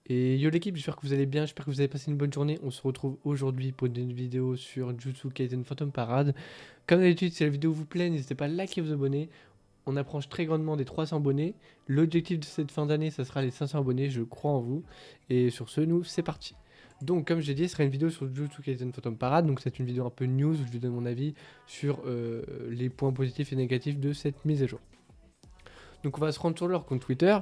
Et yo l'équipe, j'espère que vous allez bien, j'espère que vous avez passé une bonne journée. On se retrouve aujourd'hui pour une vidéo sur Jujutsu Kaisen Phantom Parade. Comme d'habitude, si la vidéo vous plaît, n'hésitez pas à liker et vous abonner. On approche très grandement des 300 abonnés. L'objectif de cette fin d'année, ça sera les 500 abonnés, je crois en vous. Et sur ce, nous, c'est parti. Donc, comme j'ai dit, ce sera une vidéo sur Jujutsu Kaisen Phantom Parade. Donc, c'est une vidéo un peu news où je vous donne mon avis sur les points positifs et négatifs de cette mise à jour. Donc on va se rendre sur leur compte Twitter.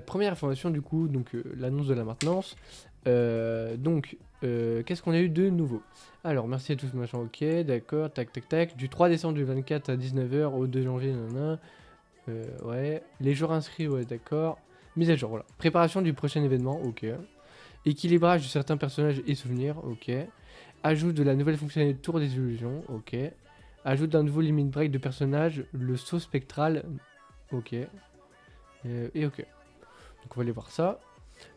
Première information du coup, donc l'annonce de la maintenance. Qu'est-ce qu'on a eu de nouveau? Alors merci à tous, machin, ok, d'accord, tac tac tac. Du 3 décembre du 24 à 19h au 2 janvier, nanana. Ouais. Les jours inscrits, ouais, d'accord. Mise à jour, voilà. Préparation du prochain événement, ok. Équilibrage de certains personnages et souvenirs, ok. Ajout de la nouvelle fonctionnalité Tour des illusions, ok. Ajout d'un nouveau limit break de personnages, le saut spectral, ok. Et ok. Donc on va aller voir ça.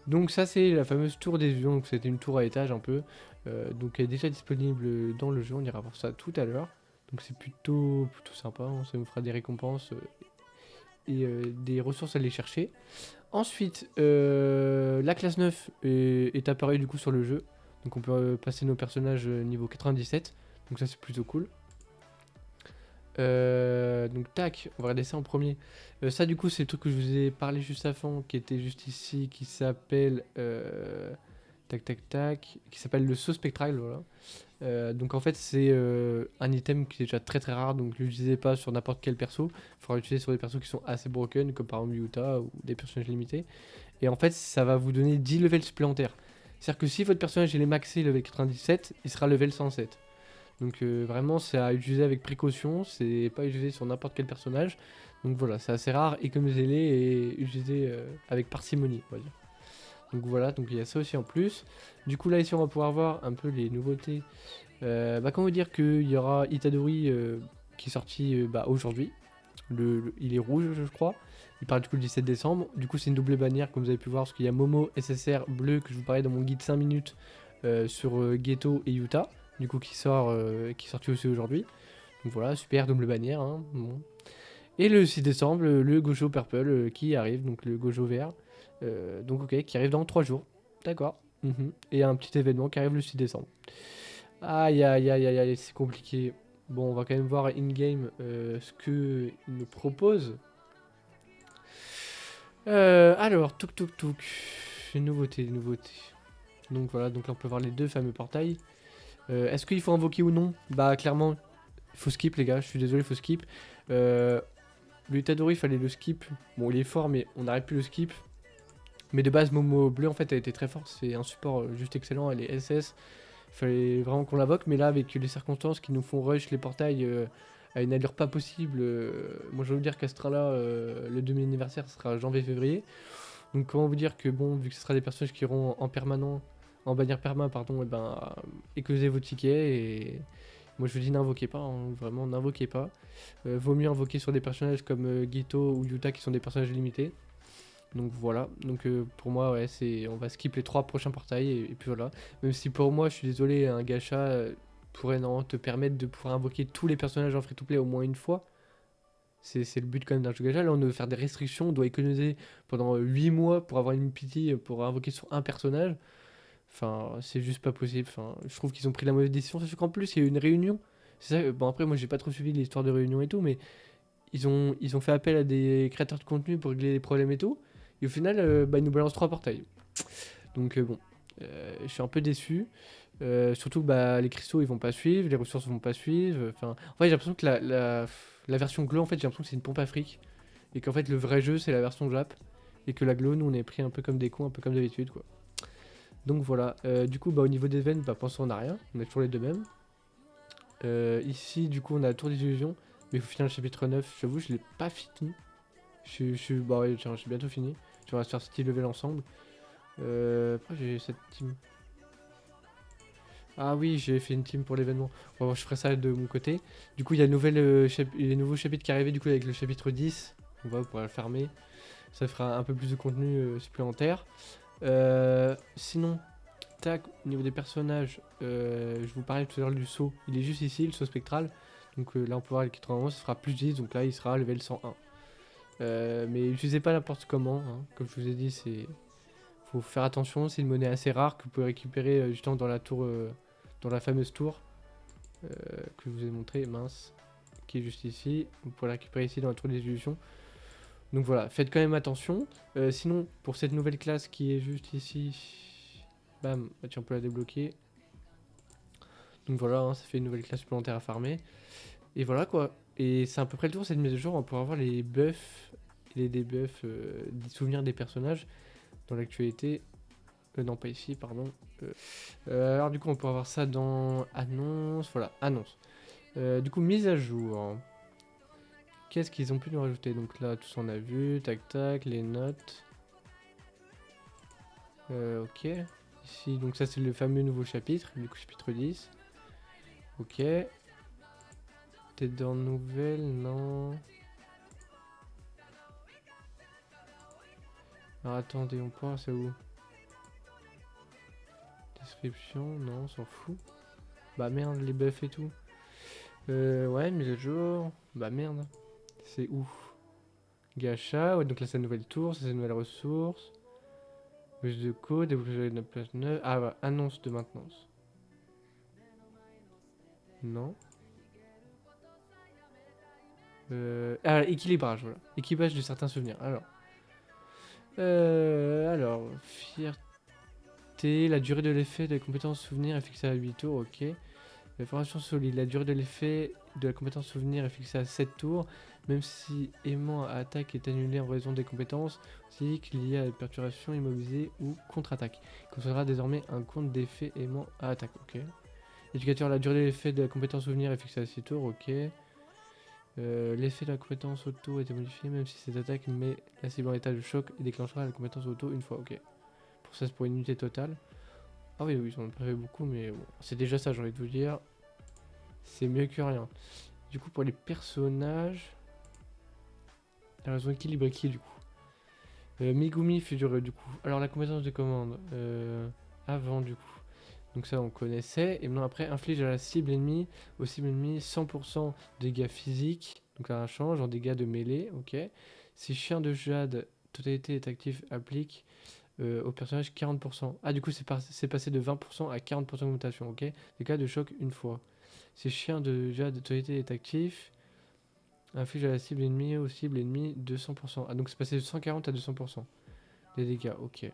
Donc ça c'est la fameuse tour des illusions, donc c'était une tour à étage un peu. Donc elle est déjà disponible dans le jeu, on ira voir ça tout à l'heure. Donc c'est plutôt sympa, hein, ça nous fera des récompenses et des ressources à aller chercher. Ensuite, la classe 9 est apparue du coup sur le jeu. Donc on peut passer nos personnages niveau 97. Donc ça c'est plutôt cool. Donc tac, on va regarder ça en premier. Ça du coup c'est le truc que je vous ai parlé juste avant, qui était juste ici, qui s'appelle tac tac tac, qui s'appelle le saut spectral, voilà. Donc en fait c'est un item qui est déjà très très rare, donc l'utilisez pas sur n'importe quel perso. Il faudra l'utiliser sur des persos qui sont assez broken, comme par exemple Yuta ou des personnages limités. Et en fait ça va vous donner 10 levels supplémentaires. C'est-à-dire que si votre personnage il est maxé level 97, il sera level 107. Donc vraiment c'est à utiliser avec précaution, c'est pas utilisé sur n'importe quel personnage. Donc voilà, c'est assez rare, économisez-les et utilisez avec parcimonie, on va dire. Donc voilà, donc il y a ça aussi en plus. Du coup là ici on va pouvoir voir un peu les nouveautés. Comment vous dire qu'il y aura Itadori qui est sorti aujourd'hui. Il est rouge je crois. Il part du coup le 17 décembre. Du coup c'est une double bannière comme vous avez pu voir parce qu'il y a Momo SSR bleu que je vous parlais dans mon guide 5 minutes sur Geto et Yuta. Du coup qui est sorti aussi aujourd'hui. Donc voilà, super double bannière. Hein, bon. Et le 6 décembre, le Gojo Purple qui arrive, donc le Gojo vert. Donc ok, qui arrive dans 3 jours. D'accord. Et un petit événement qui arrive le 6 décembre. Aïe aïe aïe aïe aïe, c'est compliqué. Bon, on va quand même voir in-game ce qu'il nous propose. Alors, touk touk touk. Une nouveauté, une nouveauté. Donc voilà, donc là on peut voir les deux fameux portails. Est-ce qu'il faut invoquer ou non? Bah clairement, il faut skip les gars, je suis désolé, il faut skip. Le Itadori, il fallait le skip. Bon, il est fort, mais on n'arrête plus le skip. Mais de base, Momo Bleu, en fait, elle était très forte. C'est un support juste excellent. Elle est SS. Il fallait vraiment qu'on l'invoque. Mais là, avec les circonstances qui nous font rush les portails à une allure pas possible, moi, je vais vous dire qu'Astrala, le demi-anniversaire, sera janvier-février. Donc, comment vous dire que, bon, vu que ce sera des personnages qui iront en permanent, en bannière perma, pardon, et ben, éclusez vos tickets. Et moi, je vous dis, n'invoquez pas. Hein, vraiment, n'invoquez pas. Vaut mieux invoquer sur des personnages comme Gito ou Yuta qui sont des personnages limités. Donc voilà, donc pour moi ouais on va skip les 3 prochains portails et puis voilà. Même si pour moi je suis désolé un gacha pourrait non te permettre de pouvoir invoquer tous les personnages en free to play au moins une fois. C'est le but quand même d'un jeu gacha. Là on doit faire des restrictions, on doit économiser pendant 8 mois pour avoir une pity pour invoquer sur un personnage. Enfin c'est juste pas possible. Enfin, je trouve qu'ils ont pris la mauvaise décision, sachant qu'en plus il y a eu une réunion. C'est ça, bon après moi j'ai pas trop suivi l'histoire de réunion et tout, mais ils ont fait appel à des créateurs de contenu pour régler les problèmes et tout. Et au final, ils nous balancent 3 portails. Donc bon, je suis un peu déçu. Surtout que les cristaux ils vont pas suivre, les ressources vont pas suivre. Enfin, en fait, j'ai l'impression que la version Glow, en fait, j'ai l'impression que c'est une pompe afrique. Et qu'en fait, le vrai jeu, c'est la version Jap. Et que la Glow, nous, on est pris un peu comme des cons, un peu comme d'habitude, quoi. Donc voilà. Du coup, au niveau des events, pensons, on a rien. On a toujours les deux mêmes. Ici, du coup, on a la tour des illusions. Mais il faut finir le chapitre 9. J'avoue, je l'ai pas fini. Bah ouais, tiens, j'ai bientôt fini. On va se faire ce level ensemble. Pourquoi j'ai cette team? Ah oui, j'ai fait une team pour l'événement. Bon, je ferai ça de mon côté. Du coup, il y a les nouveaux chapitres qui arrivaient du coup avec le chapitre 10. On va pouvoir le fermer. Ça fera un peu plus de contenu supplémentaire. Sinon, tac, au niveau des personnages, je vous parlais tout à l'heure du saut. Il est juste ici, le saut spectral. Donc là, on peut voir le 91, ça sera plus 10. Donc là, il sera level 101. Mais utilisez pas n'importe comment. Hein. Comme je vous ai dit, Faut faire attention, c'est une monnaie assez rare que vous pouvez récupérer justement dans la tour, dans la fameuse tour que je vous ai montré, mince, qui est juste ici. Vous pouvez la récupérer ici dans la tour des illusions. Donc voilà, faites quand même attention. Sinon, pour cette nouvelle classe qui est juste ici, bam, bah, tiens, on peut la débloquer. Donc voilà, hein, ça fait une nouvelle classe supplémentaire à farmer. Et voilà quoi. Et c'est à peu près le tour cette mise à jour. On pourra avoir les buffs et les debuffs, des souvenirs des personnages dans l'actualité. Non, pas ici, pardon. Alors du coup, on peut avoir ça dans annonce. Voilà, annonce. Du coup, mise à jour. Qu'est-ce qu'ils ont pu nous rajouter? Donc là, tout ça on a vu. Tac tac, les notes. Ok. Ici, donc ça c'est le fameux nouveau chapitre, du coup chapitre 10. Ok. Peut-être dans nouvelles, non. Alors attendez, on part, c'est où? Description, non, on s'en fout. Bah merde, les buffs et tout. Ouais, mise à jour. Bah merde. C'est où? Gacha, ouais, donc là c'est la nouvelle tour, ça c'est une nouvelle ressource. Bus de code, débloquer une place neuve. Ah bah, annonce de maintenance. Non. Ah, équilibrage, voilà. Équipage de certains souvenirs. Alors, fierté, la durée de l'effet de la compétence souvenir est fixée à 8 tours, ok. La formation solide, la durée de l'effet de la compétence souvenir est fixée à 7 tours, même si aimant à attaque est annulé en raison des compétences physiques liées à la perturbation, immobilisée ou contre-attaque. Il concernera désormais un compte d'effet aimant à attaque, ok. Éducateur, la durée de l'effet de la compétence souvenir est fixée à 6 tours, ok. L'effet de la compétence auto a été modifié, même si cette attaque met la cible en état de choc et déclenchera la compétence auto une fois, ok. Pour ça, c'est pour une unité totale. Ah oui, oui, ils en ont pas fait beaucoup, mais bon, c'est déjà ça, j'ai envie de vous dire. C'est mieux que rien. Du coup, pour les personnages, ils ont équilibré qui du coup? Megumi figure du coup. Alors, la compétence de commande, avant du coup. Donc ça, on connaissait. Et maintenant, après, inflige à la cible ennemie, aux cibles ennemies, 100% dégâts physiques. Donc là, un change en dégâts de mêlée, ok. Si chien de jade, totalité est actif, applique au personnage 40%. Ah, du coup, c'est passé de 20% à 40% d'augmentation, ok. Dégâts de choc une fois. Si chien de jade, totalité est actif, inflige à la cible ennemie, aux cibles ennemies, 200%. Ah, donc c'est passé de 140 à 200% des dégâts, ok.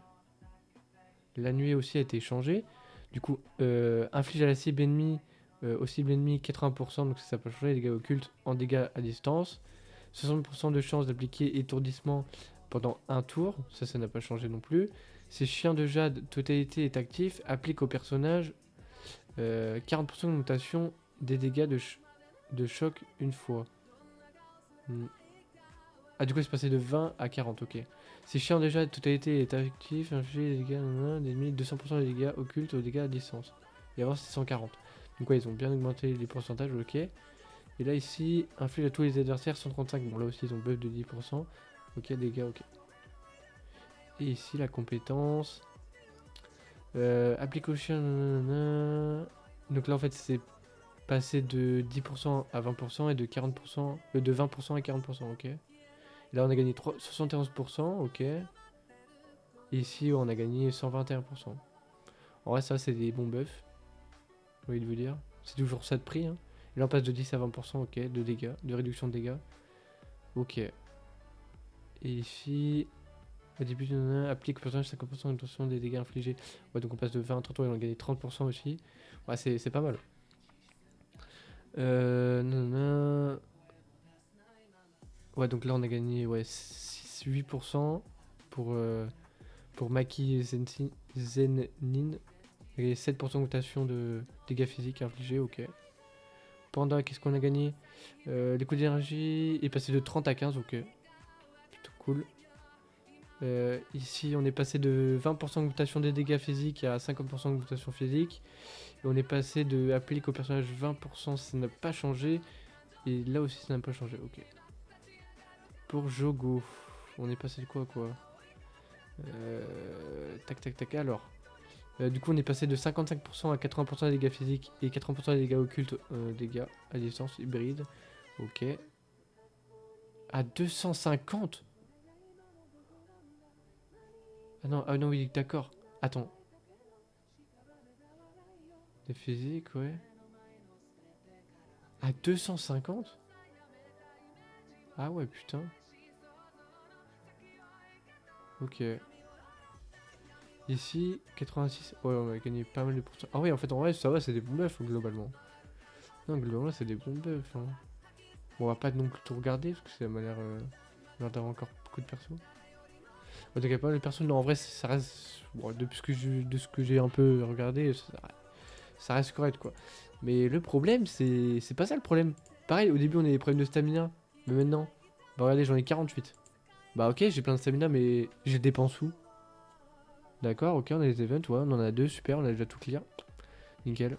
La nuée aussi a été changée. Du coup, inflige à la cible ennemie, aux cibles ennemies 80%, donc ça peut changer les dégâts occultes en dégâts à distance. 60% de chance d'appliquer étourdissement pendant un tour, ça n'a pas changé non plus. Si chien de jade, totalité est actif, applique au personnage 40% d'augmentation des dégâts de choc une fois. Ah, du coup, c'est passé de 20 à 40, ok. Si chien de jade, totalité est actif, infliger des dégâts d'ennemis, 200% des dégâts occultes aux dégâts à distance. Et avant, c'est 140. Donc, ouais, ils ont bien augmenté les pourcentages, ok. Et là, ici, inflige à tous les adversaires 135. Bon, là aussi, ils ont buff de 10%. Ok, dégâts, ok. Et ici, la compétence. Applique au chien. Nanana. Donc là, en fait, c'est passé de 10% à 20% et de 40%. De 20% à 40%, ok. Et là, on a gagné 71%, ok. Et ici, on a gagné 121%. En vrai, ça, c'est des bons buffs. J'ai envie de vous dire. C'est toujours ça de prix. Hein. Et là, on passe de 10 à 20%, ok. De dégâts, de réduction de dégâts. Ok. Et ici, au début, applique au personnage 50% de des dégâts infligés. Ouais, donc on passe de 20 à 30, ouais, on a gagné 30% aussi. Ouais, c'est pas mal. Nanana. Ouais, donc là, on a gagné ouais, 8% pour Maki et Zenin. Et 7% d'augmentation de dégâts physiques infligés, ok. Panda, qu'est-ce qu'on a gagné? Les coups d'énergie est passé de 30 à 15, ok. Plutôt cool. Ici, on est passé de 20% d'augmentation des dégâts physiques à 50% d'augmentation physique. Et on est passé de applique au personnage 20%, ça n'a pas changé. Et là aussi, ça n'a pas changé, ok. Pour Jogo, on est passé de quoi à quoi? Tac tac tac, alors. Du coup, on est passé de 55% à 80% des dégâts physiques et 80% des dégâts occultes, dégâts à distance hybride. Ok. À 250. Ah non, oui, d'accord. Attends. Des physiques, ouais. À 250? Ah ouais, putain. Ok. Ici, 86. Ouais, on a gagné pas mal de pourcents. Ah ouais, en fait, en vrai, ça va, c'est des bons buffs, globalement. Non, globalement, c'est des bons buffs. Hein. Bon, on va pas non plus tout regarder, parce que ça m'a l'air d'avoir encore beaucoup de persos. En tout cas, pas les persos, non, en vrai, ça reste. Bon, de ce que j'ai un peu regardé, ça reste correct, quoi. Mais le problème, c'est pas ça le problème. Pareil, au début, on a des problèmes de stamina. Mais maintenant, bah regardez, j'en ai 48. Bah ok, j'ai plein de stamina, mais je les dépense où? D'accord, ok, on a les events, ouais, on en a deux, super, on a déjà tout clear. Nickel.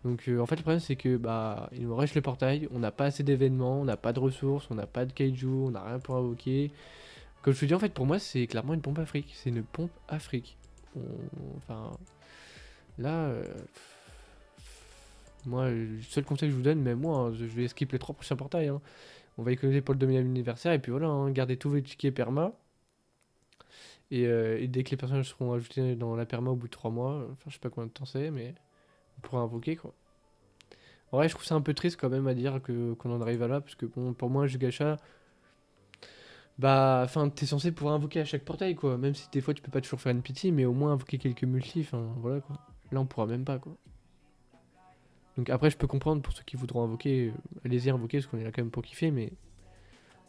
Donc en fait, le problème, c'est que bah il nous reste le portail, on n'a pas assez d'événements, on n'a pas de ressources, on n'a pas de kaiju, on n'a rien pour invoquer. Comme je te dis, en fait, pour moi, c'est clairement une pompe Afrique. C'est une pompe Afrique. Enfin, là, moi, le seul conseil que je vous donne, même moi, hein, je vais skip les 3 prochains portails. Hein. On va économiser pour le 2000 anniversaire, et puis voilà, hein, garder tous vos tickets perma. Et dès que les personnages seront ajoutés dans la perma au bout de 3 mois, enfin, je sais pas combien de temps c'est, mais on pourra invoquer quoi. En vrai, je trouve ça un peu triste quand même à dire qu'on en arrive à là, parce que bon, pour moi, je gacha, bah, enfin, t'es censé pouvoir invoquer à chaque portail quoi, même si des fois tu peux pas toujours faire une pity, mais au moins invoquer quelques multi, enfin voilà quoi. Là, on pourra même pas quoi. Donc après, je peux comprendre pour ceux qui voudront invoquer, allez-y invoquer, parce qu'on est là quand même pour kiffer, mais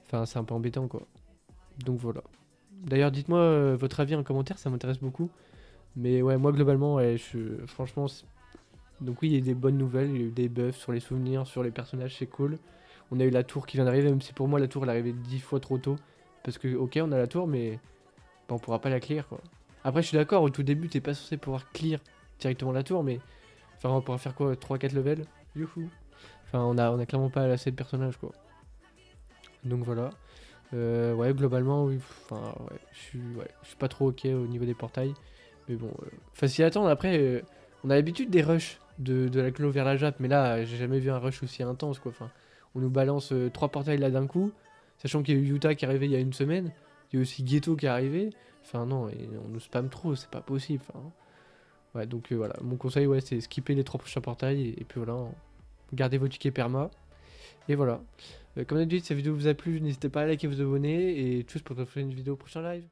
enfin, c'est un peu embêtant quoi. Donc voilà. D'ailleurs, dites-moi votre avis en commentaire, ça m'intéresse beaucoup. Mais ouais, moi globalement, ouais, franchement, donc oui, il y a eu des bonnes nouvelles, il y a eu des buffs sur les souvenirs, sur les personnages, c'est cool. On a eu la tour qui vient d'arriver, même si pour moi la tour elle est arrivée 10 fois trop tôt. Parce que ok, on a la tour, mais bah, on pourra pas la clear quoi. Après, je suis d'accord, au tout début, t'es pas censé pouvoir clear directement la tour, mais enfin, on pourra faire quoi, 3-4 levels. Youhou. Enfin, on a clairement pas assez de personnages quoi. Donc voilà. Ouais, globalement, oui. Enfin, ouais, je suis pas trop ok au niveau des portails. Mais bon, facile à attendre. Après, on a l'habitude des rushs de la clo vers la Jap, mais là, j'ai jamais vu un rush aussi intense, quoi. Enfin, on nous balance 3 portails là d'un coup, sachant qu'il y a eu Yuta qui est arrivé il y a une semaine, il y a aussi Ghetto qui est arrivé. Enfin, non, et on nous spam trop, c'est pas possible. Enfin, ouais, donc voilà, mon conseil, ouais, c'est skipper les 3 prochains portails, et puis voilà, gardez vos tickets perma, et voilà. Comme d'habitude, si cette vidéo vous a plu, n'hésitez pas à liker, vous abonner, et tchuss pour retrouver une vidéo au prochain live.